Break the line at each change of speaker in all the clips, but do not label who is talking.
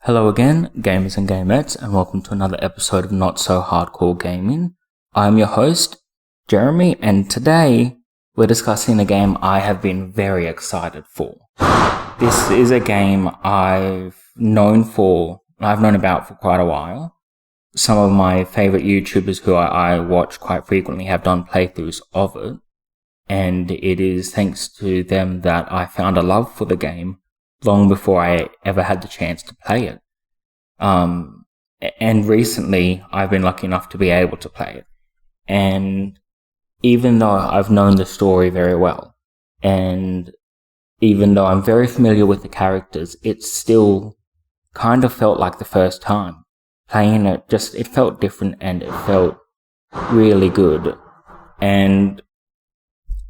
Hello again, gamers and gamettes, and welcome to another episode of Not So Hardcore Gaming. I'm your host, Jeremy, and today we're discussing a game I have been very excited for. This is a game I've known about for quite a while. Some of my favorite YouTubers who I watch quite frequently have done playthroughs of it, and it is thanks to them that I found a love for the game long before I ever had the chance to play it. And recently I've been lucky enough to be able to play it. And even though I've known the story very well, and even though I'm very familiar with the characters, it still kind of felt like the first time playing it. It felt different and it felt really good. And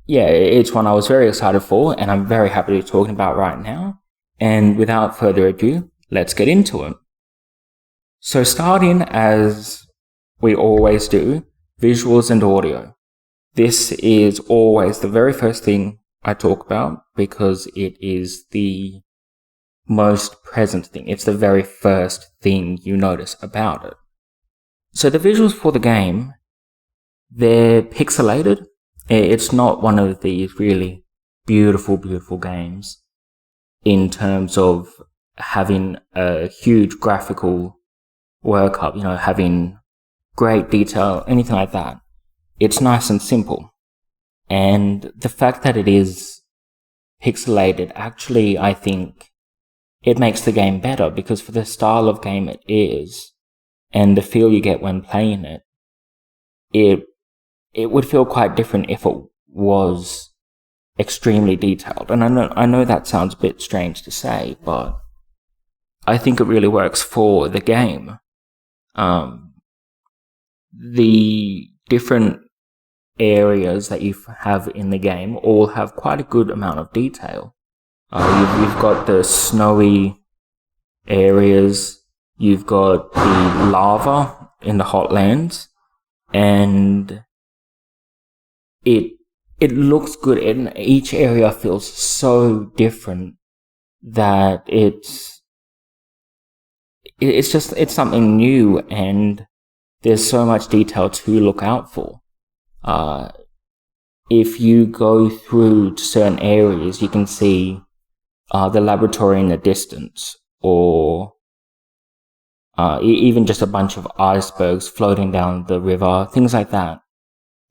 yeah, it's one I was very excited for, and I'm very happy to be talking about right now. And without further ado, let's get into it. So starting as we always do, visuals and audio. This is always the very first thing I talk about because it is the most present thing. It's the very first thing you notice about it. So the visuals for the game, they're pixelated. It's not one of these really beautiful games in terms of having a huge graphical workup, having great detail, anything like that. It's nice and simple. And the fact that it is pixelated, actually, I think it makes the game better, because for the style of game it is, and the feel you get when playing it, it would feel quite different if it was extremely detailed. And I know that sounds a bit strange to say, but I think it really works for the game. The different areas that you have in the game all have quite a good amount of detail. You've got the snowy areas, you've got the lava in the hot lands, and it looks good, and each area feels so different that it's something new, and there's so much detail to look out for. If you go through certain areas, you can see the laboratory in the distance, or even just a bunch of icebergs floating down the river, things like that.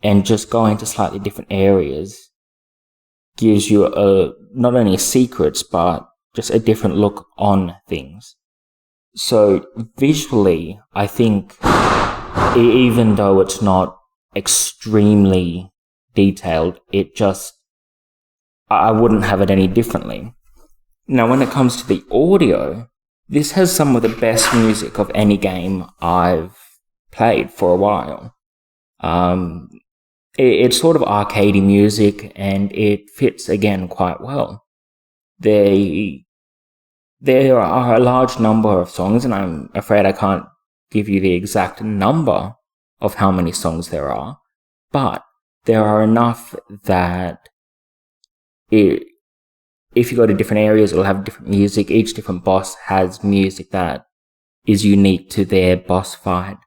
And just going to slightly different areas gives you not only secrets, but just a different look on things. So visually, I think, even though it's not extremely detailed, I wouldn't have it any differently. Now, when it comes to the audio, this has some of the best music of any game I've played for a while. It's sort of arcadey music, and it fits again quite well. There are a large number of songs, and I'm afraid I can't give you the exact number of how many songs there are, but there are enough that if you go to different areas, it'll have different music. Each different boss has music that is unique to their boss fight,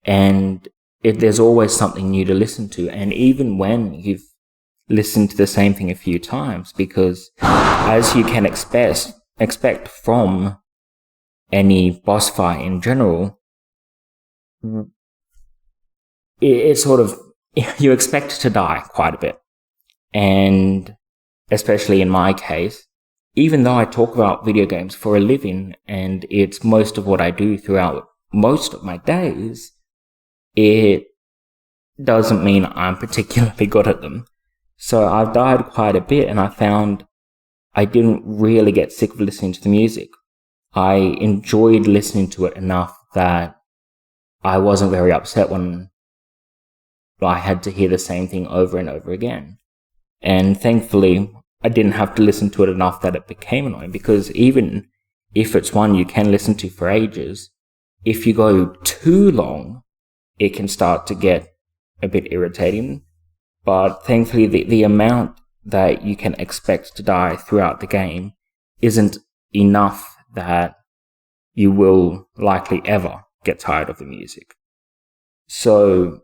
and there's always something new to listen to. And even when you've listened to the same thing a few times, because as you can expect from any boss fight in general, it's sort of, you expect to die quite a bit. And especially in my case, even though I talk about video games for a living, and it's most of what I do throughout most of my days, it doesn't mean I'm particularly good at them. So I've died quite a bit, and I found I didn't really get sick of listening to the music. I enjoyed listening to it enough that I wasn't very upset when I had to hear the same thing over and over again. And thankfully, I didn't have to listen to it enough that it became annoying, because even if it's one you can listen to for ages, if you go too long, it can start to get a bit irritating. But thankfully, the amount that you can expect to die throughout the game isn't enough that you will likely ever get tired of the music. So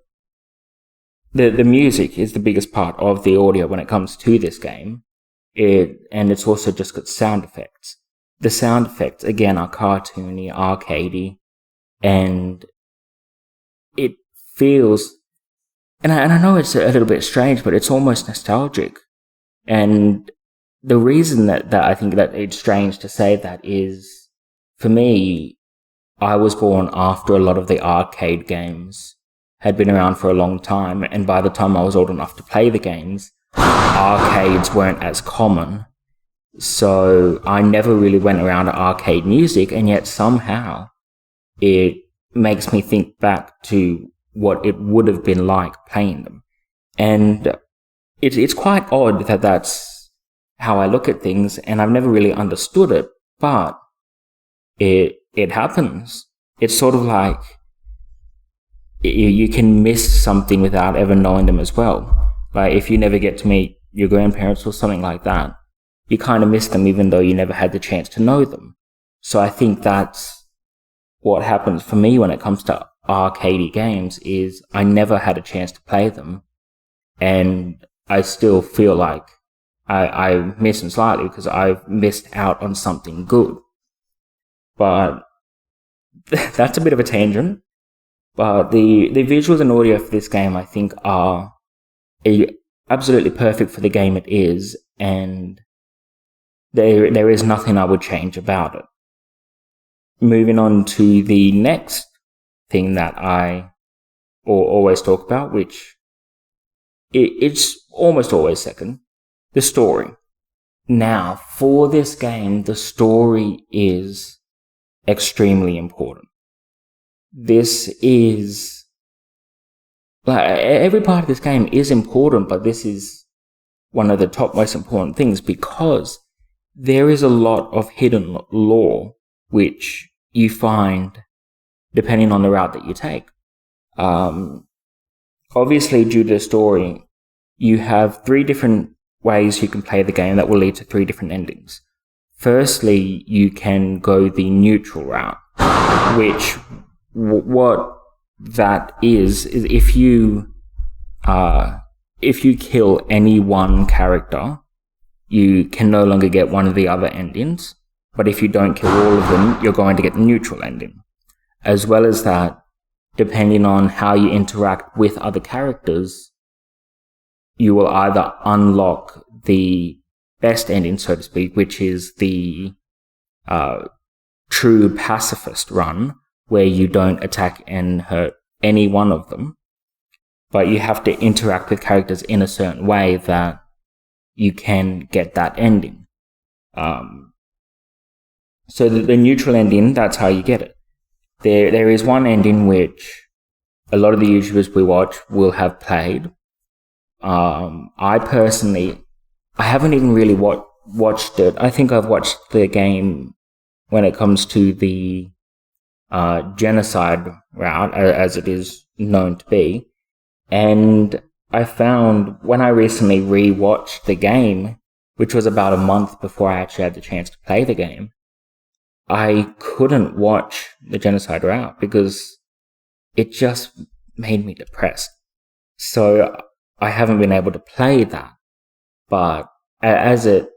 the music is the biggest part of the audio when it comes to this game. And it's also just got sound effects. The sound effects, again, are cartoony, arcadey, and it feels... And I know it's a little bit strange, but it's almost nostalgic. And the reason that I think that it's strange to say that is, for me, I was born after a lot of the arcade games had been around for a long time, and by the time I was old enough to play the games, arcades weren't as common. So I never really went around to arcade music, and yet somehow it makes me think back to what it would have been like playing them. And it's quite odd that that's how I look at things, and I've never really understood it, but it happens. It's sort of like you can miss something without ever knowing them as well. Like if you never get to meet your grandparents or something like that, you kind of miss them even though you never had the chance to know them. So I think that's what happens for me when it comes to arcadey games, is I never had a chance to play them, and I still feel like I miss them slightly because I've missed out on something good. But that's a bit of a tangent. But the visuals and audio for this game, I think, are absolutely perfect for the game it is, and there is nothing I would change about it. Moving on to the next thing that I always talk about, which it's almost always second, the story. Now, for this game, the story is extremely important. This is... like, every part of this game is important, but this is one of the top most important things because there is a lot of hidden lore which you find depending on the route that you take. Obviously, due to the story, you have 3 different ways you can play the game that will lead to 3 different endings. Firstly, you can go the neutral route, which what that is if you kill any one character, you can no longer get one of the other endings. But if you don't kill all of them, you're going to get the neutral ending. As well as that, depending on how you interact with other characters, you will either unlock the best ending, so to speak, which is the true pacifist run, where you don't attack and hurt any one of them, but you have to interact with characters in a certain way that you can get that ending. So the neutral ending, that's how you get it. There is one ending which a lot of the YouTubers we watch will have played. I personally, I haven't even really watched it. I think I've watched the game when it comes to the genocide route, as it is known to be. And I found when I recently re-watched the game, which was about a month before I actually had the chance to play the game, I couldn't watch the genocide route because it just made me depressed. So I haven't been able to play that. But as it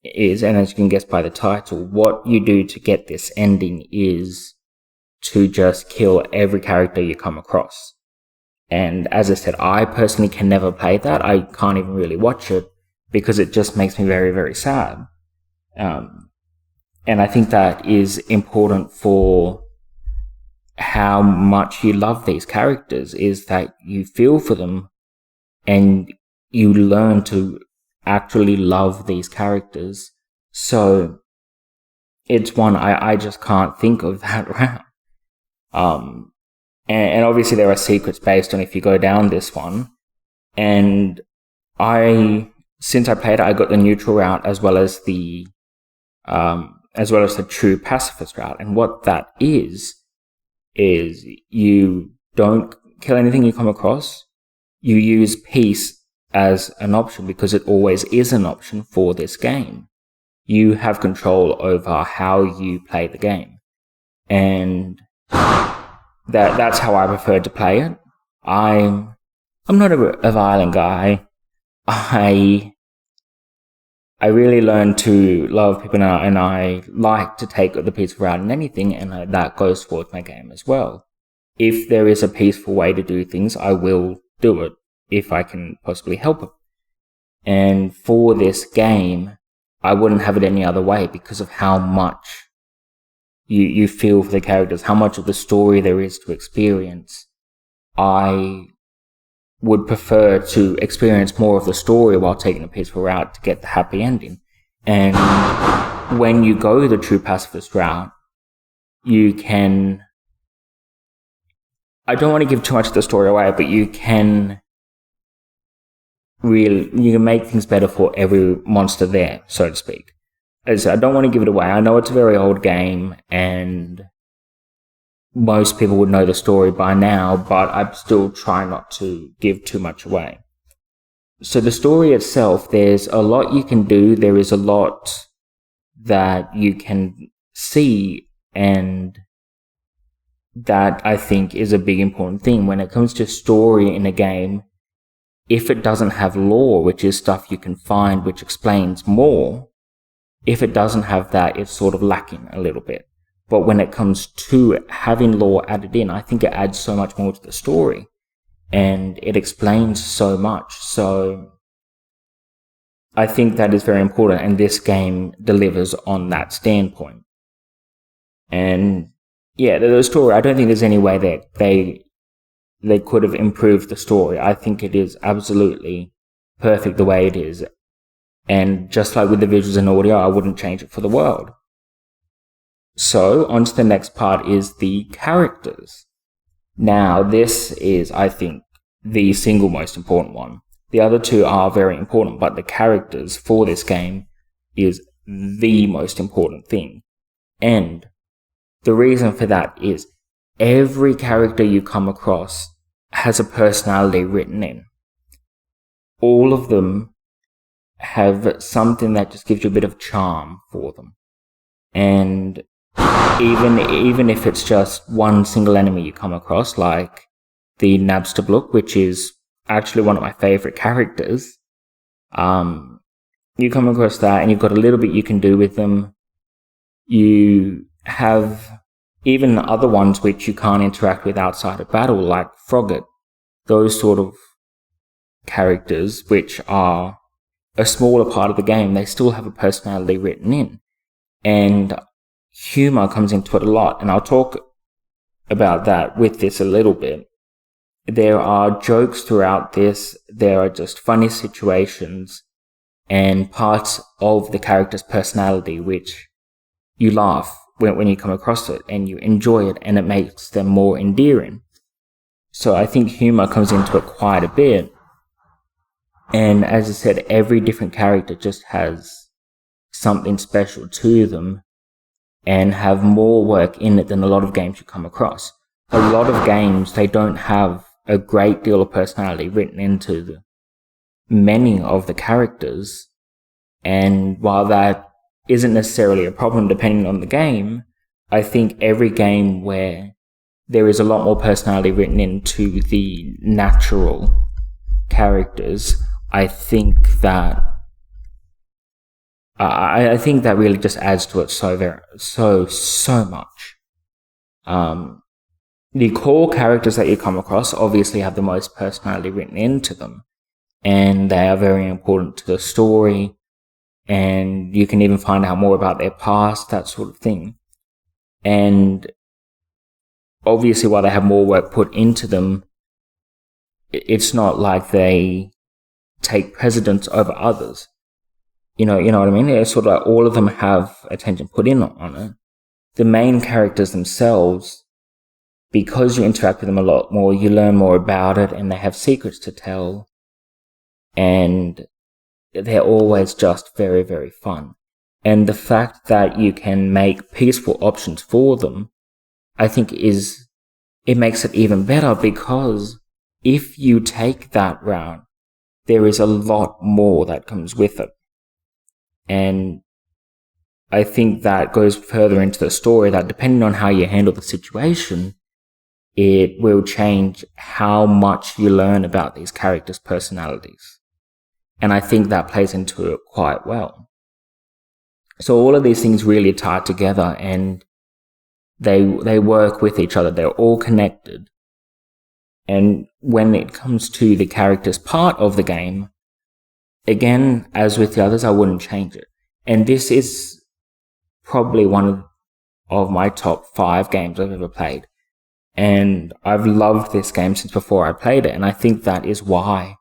is, and as you can guess by the title, what you do to get this ending is to just kill every character you come across. And as I said, I personally can never play that. I can't even really watch it because it just makes me very, very sad. And I think that is important for how much you love these characters, is that you feel for them and you learn to actually love these characters. So it's one I just can't think of that route. And obviously there are secrets based on if you go down this one. And since I played it, I got the neutral route as well as the true pacifist route. And what that is you don't kill anything you come across. You use peace as an option because it always is an option for this game. You have control over how you play the game. and that's how I prefer to play it. I'm not a violent guy. I really learned to love people now, and I like to take the peaceful route in anything, and that goes towards my game as well. If there is a peaceful way to do things, I will do it if I can possibly help it. And for this game, I wouldn't have it any other way because of how much you feel for the characters, how much of the story there is to experience. I would prefer to experience more of the story while taking a peaceful route to get the happy ending. And when you go the true pacifist route, you can... I don't want to give too much of the story away, but you can make things better for every monster there, so to speak. As I don't want to give it away. I know it's a very old game, and most people would know the story by now, but I still try not to give too much away. So the story itself, there's a lot you can do. There is a lot that you can see, and that I think is a big important thing. When it comes to story in a game, if it doesn't have lore, which is stuff you can find which explains more, if it doesn't have that, it's sort of lacking a little bit. But when it comes to having lore added in, I think it adds so much more to the story, and it explains so much. So I think that is very important, and this game delivers on that standpoint. And yeah, the story, I don't think there's any way that they could have improved the story. I think it is absolutely perfect the way it is. And just like with the visuals and audio, I wouldn't change it for the world. So, on to the next part is the characters. Now, this is, I think, the single most important one. The other two are very important, but the characters for this game is the most important thing. And the reason for that is every character you come across has a personality written in. All of them have something that just gives you a bit of charm for them. And even if it's just one single enemy you come across, like the Nabstablook, which is actually one of my favorite characters, you come across that and you've got a little bit you can do with them. You have even other ones which you can't interact with outside of battle, like Frogget. Those sort of characters, which are a smaller part of the game, they still have a personality written in. And humor comes into it a lot, and I'll talk about that with this a little bit. There are jokes throughout this, there are just funny situations, and parts of the character's personality which you laugh when you come across it, and you enjoy it, and it makes them more endearing. So I think humor comes into it quite a bit. And as I said, every different character just has something special to them and have more work in it than a lot of games you come across. A lot of games, they don't have a great deal of personality written into many of the characters. And while that isn't necessarily a problem depending on the game, I think every game where there is a lot more personality written into the natural characters, I think that really just adds to it so much. The core characters that you come across obviously have the most personality written into them, and they are very important to the story, and you can even find out more about their past, that sort of thing. And obviously, while they have more work put into them, it's not like they take precedence over others. You know what I mean? It's sort of like all of them have attention put in on it. The main characters themselves, because you interact with them a lot more, you learn more about it, and they have secrets to tell. And they're always just very, very fun. And the fact that you can make peaceful options for them, I think it makes it even better, because if you take that route, there is a lot more that comes with it. And I think that goes further into the story that depending on how you handle the situation, it will change how much you learn about these characters' personalities. And I think that plays into it quite well. So all of these things really tie together and they work with each other. They're all connected. And when it comes to the characters part of the game, again, as with the others, I wouldn't change it. And this is probably one of my top 5 games I've ever played. And I've loved this game since before I played it. And I think that is why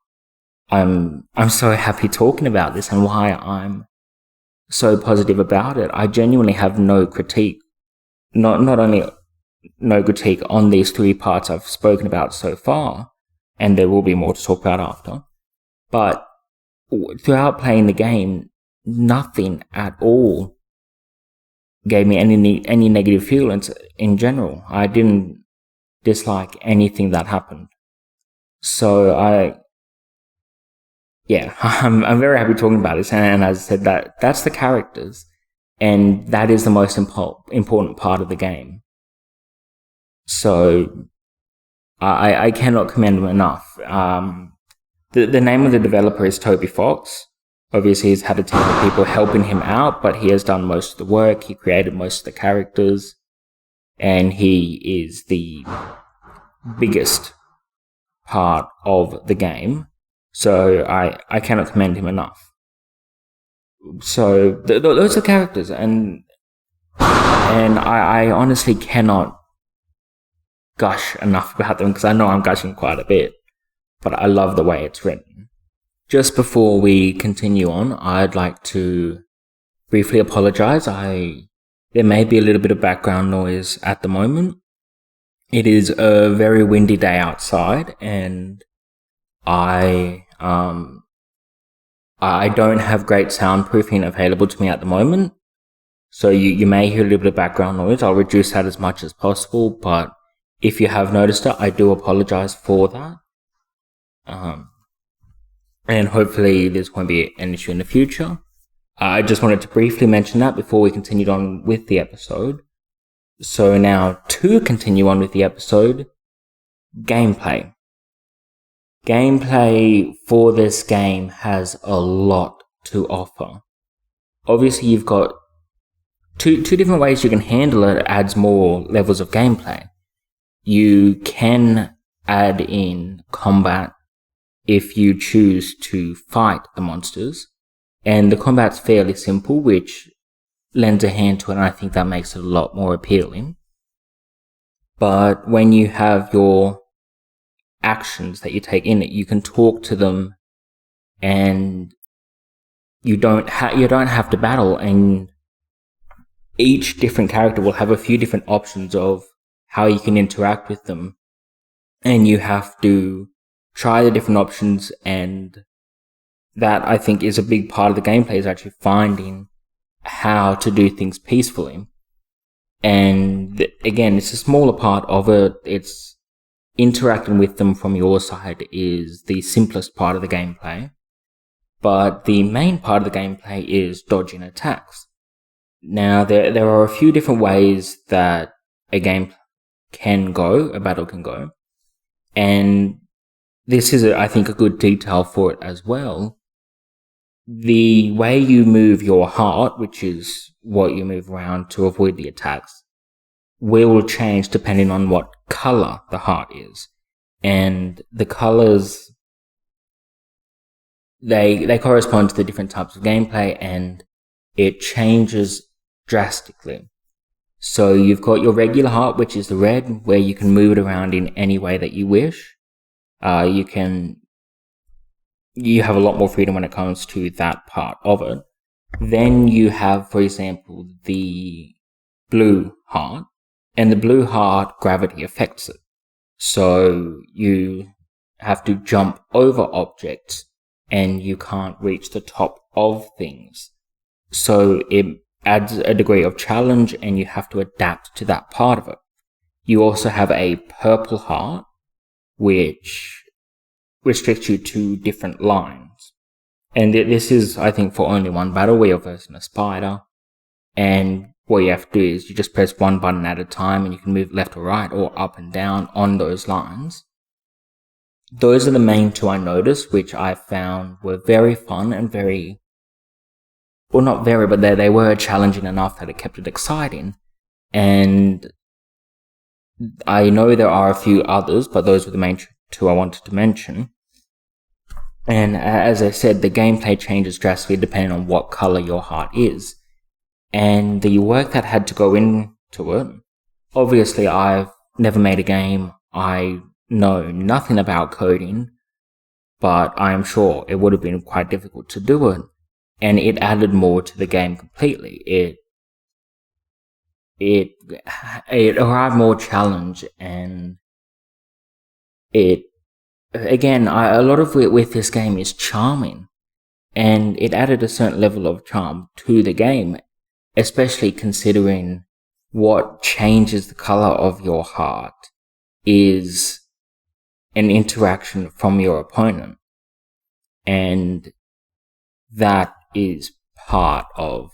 I'm so happy talking about this and why I'm so positive about it. I genuinely have no critique. Not only no critique on these 3 parts I've spoken about so far, and there will be more to talk about after, but throughout playing the game, nothing at all gave me any negative feelings in general. I didn't dislike anything that happened. So I'm very happy talking about this, and as I said, that's the characters, and that is the most important part of the game. So I cannot commend them enough. The name of the developer is Toby Fox. Obviously, he's had a team of people helping him out, but he has done most of the work. He created most of the characters, and he is the biggest part of the game. So I cannot commend him enough. So those are characters, and I honestly cannot gush enough about them because I know I'm gushing quite a bit, but I love the way it's written. Just before we continue on, I'd like to briefly apologize. There may be a little bit of background noise at the moment. It is a very windy day outside, and I don't have great soundproofing available to me at the moment, so you may hear a little bit of background noise. I'll reduce that as much as possible, but if you have noticed it, I do apologize for that. And hopefully this won't be an issue in the future. I just wanted to briefly mention that before we continued on with the episode. So now, to continue on with the episode, gameplay. Gameplay for this game has a lot to offer. Obviously, you've got two different ways you can handle it. It adds more levels of gameplay. You can add in combat if you choose to fight the monsters, and the combat's fairly simple, which lends a hand to it, and I think that makes it a lot more appealing. But when you have your actions that you take in it, you can talk to them, and you don't have to battle, and each different character will have a few different options of how you can interact with them, and you have to try the different options, and that I think is a big part of the gameplay, is actually finding how to do things peacefully. And again, it's a smaller part of it. It's interacting with them from your side is the simplest part of the gameplay, but the main part of the gameplay is dodging attacks. Now, there are a few different ways that a battle can go, and this is, I think, a good detail for it as well. The way you move your heart, which is what you move around to avoid the attacks, will change depending on what color the heart is. And the colors, they correspond to the different types of gameplay, and it changes drastically. So you've got your regular heart, which is the red, where you can move it around in any way that you wish. You have a lot more freedom when it comes to that part of it. Then you have, for example, the blue heart, and the blue heart, gravity affects it. So you have to jump over objects, and you can't reach the top of things. So it adds a degree of challenge, and you have to adapt to that part of it. You also have a purple heart, which restricts you to different lines. And this is, I think, for only one battle where you're versing a spider. And what you have to do is you just press one button at a time, and you can move left or right or up and down on those lines. Those are the main two I noticed, which I found were very fun and very, well, not very, but they were challenging enough that it kept it exciting. And I know there are a few others, but those were the main two I wanted to mention. And as I said, the gameplay changes drastically depending on what color your heart is. And the work that had to go into it, obviously I've never made a game, I know nothing about coding, but I am sure it would have been quite difficult to do it. And it added more to the game completely. It arrived more challenge, and it, again, a lot of it with this game is charming, and it added a certain level of charm to the game, especially considering what changes the color of your heart is an interaction from your opponent. And that is part of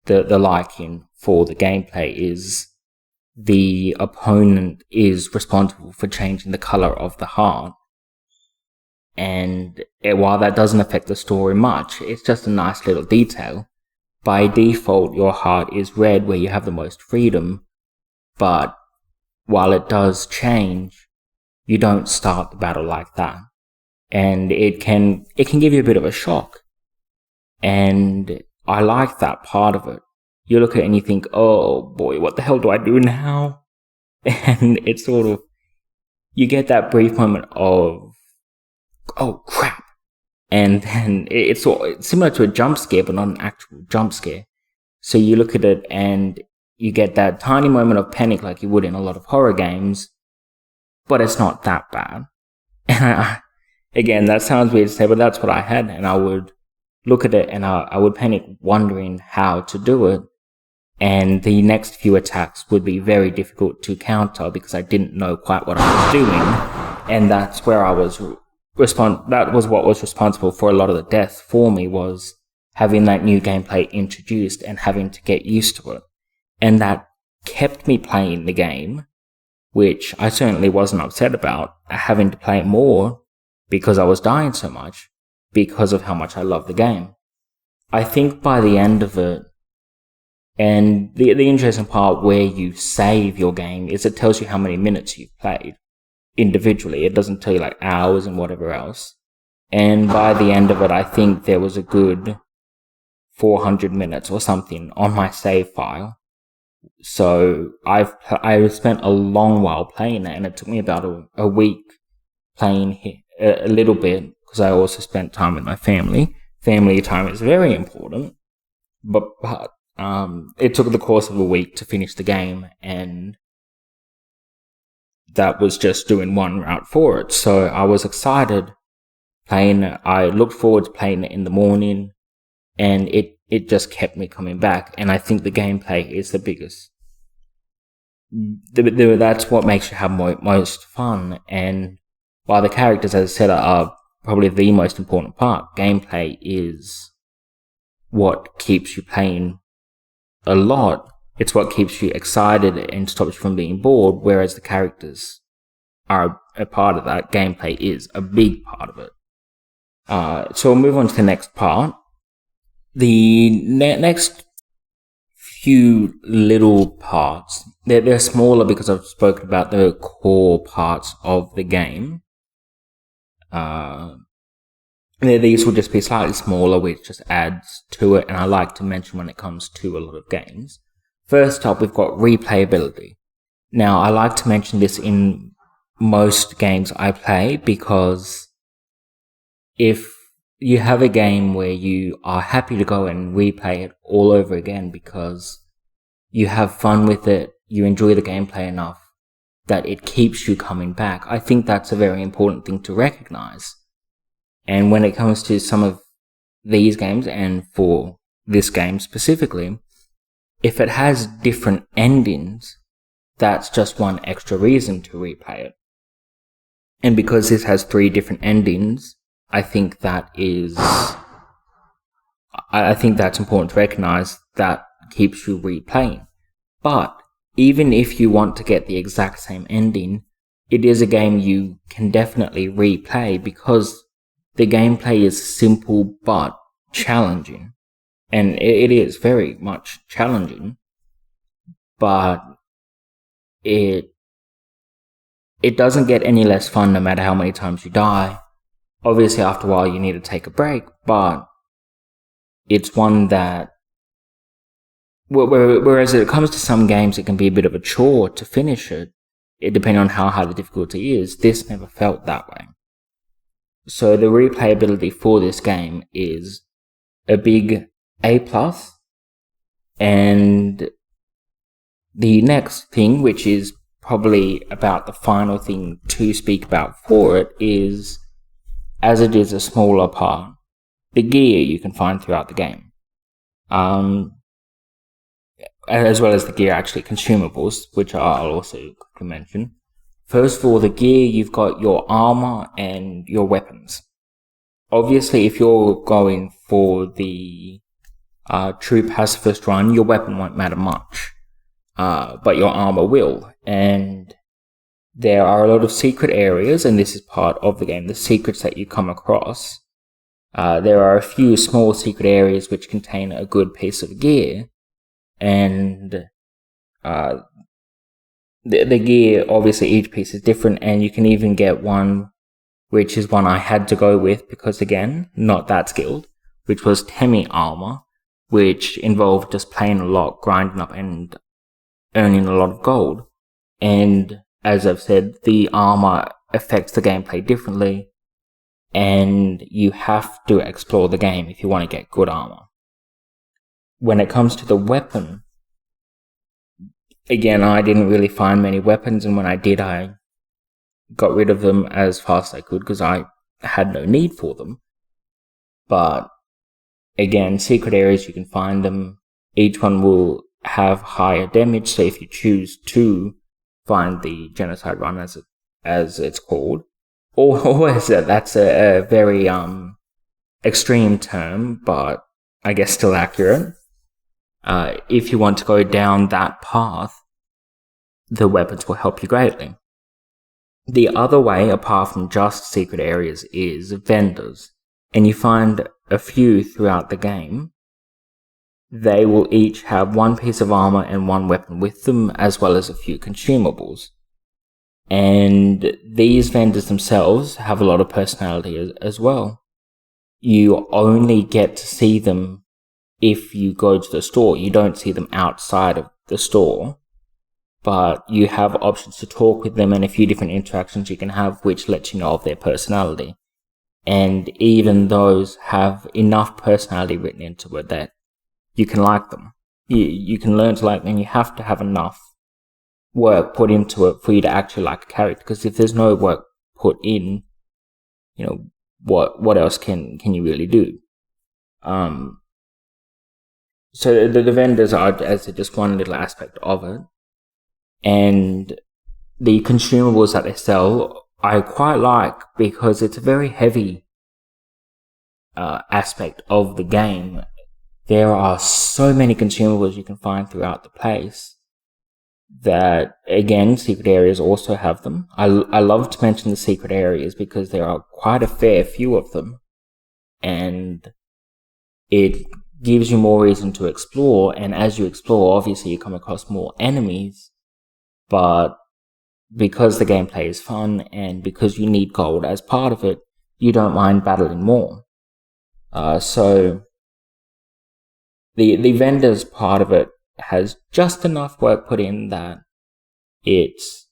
the liking for the gameplay, is the opponent is responsible for changing the color of the heart. And while that doesn't affect the story much, it's just a nice little detail. By default, your heart is red where you have the most freedom, but while it does change, you don't start the battle like that. And it can give you a bit of a shock. And I like that part of it. You look at it and you think, oh boy, what the hell do I do now? And it's sort of, you get that brief moment of, oh crap. And then it's similar to a jump scare, but not an actual jump scare. So you look at it and you get that tiny moment of panic like you would in a lot of horror games, but it's not that bad. And again, that sounds weird to say, but that's what I had. And I would look at it and I would panic wondering how to do it. And the next few attacks would be very difficult to counter because I didn't know quite what I was doing. And that's where I was that was what was responsible for a lot of the death for me, was having that new gameplay introduced and having to get used to it. And that kept me playing the game, which I certainly wasn't upset about, having to play it more because I was dying so much, because of how much I love the game. I think by the end of it, and the interesting part where you save your game is it tells you how many minutes you've played individually. It doesn't tell you like hours and whatever else. And by the end of it, I think there was a good 400 minutes or something on my save file. So I spent a long while playing it, and it took me about a week playing a little bit, because I also spent time with my family. Family time is very important, but it took the course of a week to finish the game, and that was just doing one route for it. So I was excited playing it. I looked forward to playing it in the morning, and it just kept me coming back. And I think the gameplay is the biggest. That's what makes you have most fun. And while the characters, as I said, are probably the most important part, gameplay is what keeps you playing a lot. It's what keeps you excited and stops you from being bored, whereas the characters are a part of that. Gameplay is a big part of it. So we'll move on to the next part. The next few little parts, they're smaller because I've spoken about the core parts of the game. These will just be slightly smaller, which just adds to it, and I like to mention when it comes to a lot of games. First up, we've got replayability. Now, I like to mention this in most games I play, because if you have a game where you are happy to go and replay it all over again because you have fun with it, you enjoy the gameplay enough that it keeps you coming back, I think that's a very important thing to recognize. And when it comes to some of these games, and for this game specifically, if it has different endings, that's just one extra reason to replay it. And because this has 3 different endings, I think that's important to recognize. That keeps you replaying. But even if you want to get the exact same ending, it is a game you can definitely replay because the gameplay is simple but challenging. And it is very much challenging, but it doesn't get any less fun no matter how many times you die. Obviously, after a while, you need to take a break, but it's one that, whereas it comes to some games, it can be a bit of a chore to finish it, depending on how high the difficulty is. This never felt that way. So the replayability for this game is a big A+, and the next thing, which is probably about the final thing to speak about for it, is, as it is a smaller part, the gear you can find throughout the game. As well as the gear, actually, consumables, which I'll also quickly mention. First of all, the gear, you've got your armor and your weapons. Obviously, if you're going for the true pacifist run, your weapon won't matter much, but your armor will. And there are a lot of secret areas, and this is part of the game, the secrets that you come across. There are a few small secret areas which contain a good piece of gear, and the gear, obviously each piece is different, and you can even get one, which is one I had to go with because, again, not that skilled, which was Temi armor, which involved just playing a lot, grinding up and earning a lot of gold. And as I've said, the armor affects the gameplay differently, and you have to explore the game if you want to get good armor. When it comes to the weapon, again, I didn't really find many weapons, and when I did, I got rid of them as fast as I could because I had no need for them. But again, secret areas, you can find them. Each one will have higher damage, so if you choose to find the genocide run, as it's called, or that's a very extreme term, but I guess still accurate. If you want to go down that path, the weapons will help you greatly. The other way, apart from just secret areas, is vendors, and you find a few throughout the game. They will each have one piece of armor and one weapon with them, as well as a few consumables. And these vendors themselves have a lot of personality as well. You only get to see them if you go to the store. You don't see them outside of the store, but you have options to talk with them and a few different interactions you can have which lets you know of their personality. And even those have enough personality written into it that you can like them. You can learn to like them, and you have to have enough work put into it for you to actually like a character, because if there's no work put in, what else can you really do? So the vendors are as just one little aspect of it. And the consumables that they sell, I quite like, because it's a very heavy aspect of the game. There are so many consumables you can find throughout the place that, again, secret areas also have them. I love to mention the secret areas because there are quite a fair few of them, and it gives you more reason to explore. And as you explore, obviously you come across more enemies, but because the gameplay is fun and because you need gold as part of it, you don't mind battling more. So the vendors part of it has just enough work put in that it's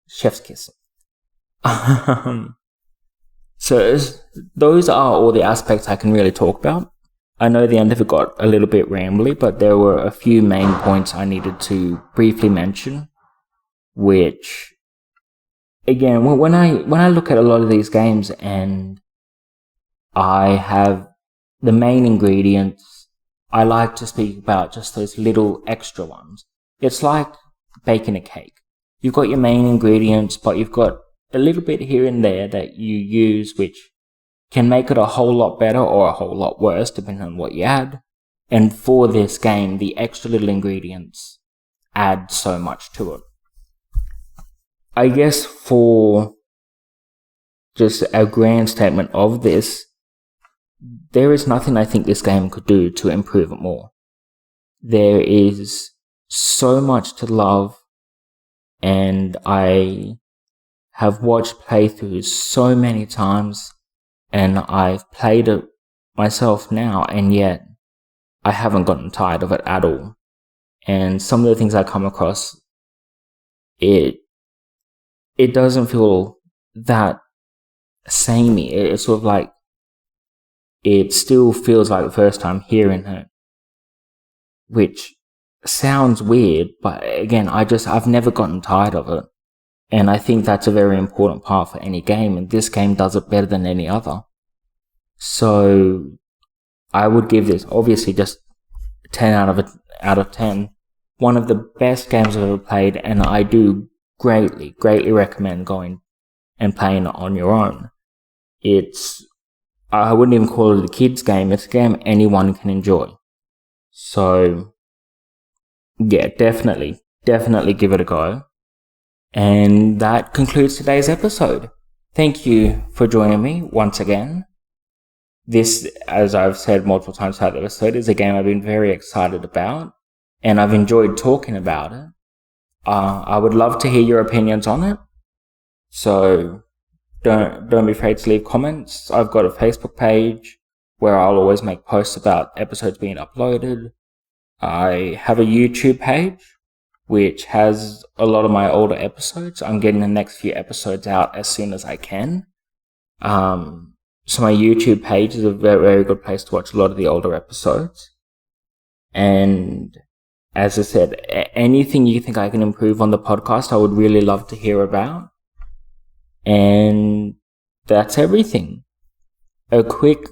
chef's kiss. So those are all the aspects I can really talk about. I know the end of it got a little bit rambly, but there were a few main points I needed to briefly mention, which, again, when I look at a lot of these games and I have the main ingredients, I like to speak about just those little extra ones. It's like baking a cake. You've got your main ingredients, but you've got a little bit here and there that you use which can make it a whole lot better or a whole lot worse depending on what you add. And for this game, the extra little ingredients add so much to it. I guess for just a grand statement of this, there is nothing I think this game could do to improve it more. There is so much to love, and I have watched playthroughs so many times, and I've played it myself now, and yet I haven't gotten tired of it at all. And some of the things I come across, it doesn't feel that samey. It's sort of like, it still feels like the first time hearing it, which sounds weird, but again, I've never gotten tired of it. And I think that's a very important part for any game, and this game does it better than any other. So I would give this obviously just 10 out of 10. One of the best games I've ever played, and I do greatly recommend going and playing it on your own. I wouldn't even call it a kid's game. It's a game anyone can enjoy. So yeah, definitely give it a go. And that concludes today's episode. Thank you for joining me once again. This, as I've said multiple times throughout the episode, is a game I've been very excited about, and I've enjoyed talking about it. I would love to hear your opinions on it, so don't be afraid to leave comments. I've got a Facebook page where I'll always make posts about episodes being uploaded. I have a YouTube page which has a lot of my older episodes. I'm getting the next few episodes out as soon as I can. So my YouTube page is a very, very good place to watch a lot of the older episodes. And as I said, anything you think I can improve on the podcast, I would really love to hear about. And that's everything. A quick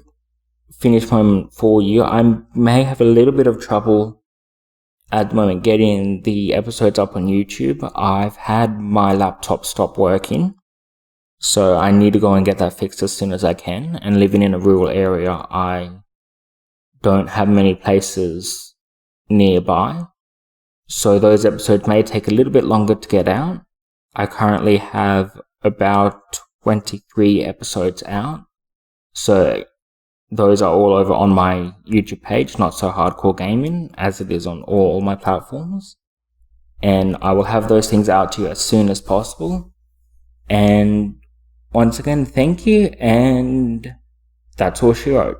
finish moment for you. I may have a little bit of trouble at the moment getting the episodes up on YouTube. I've had my laptop stop working, so I need to go and get that fixed as soon as I can. And living in a rural area, I don't have many places nearby, so those episodes may take a little bit longer to get out. I currently have about 23 episodes out, so those are all over on my YouTube page, Not So Hardcore Gaming, as it is on all my platforms. And I will have those things out to you as soon as possible. And once again, thank you, and that's all she wrote.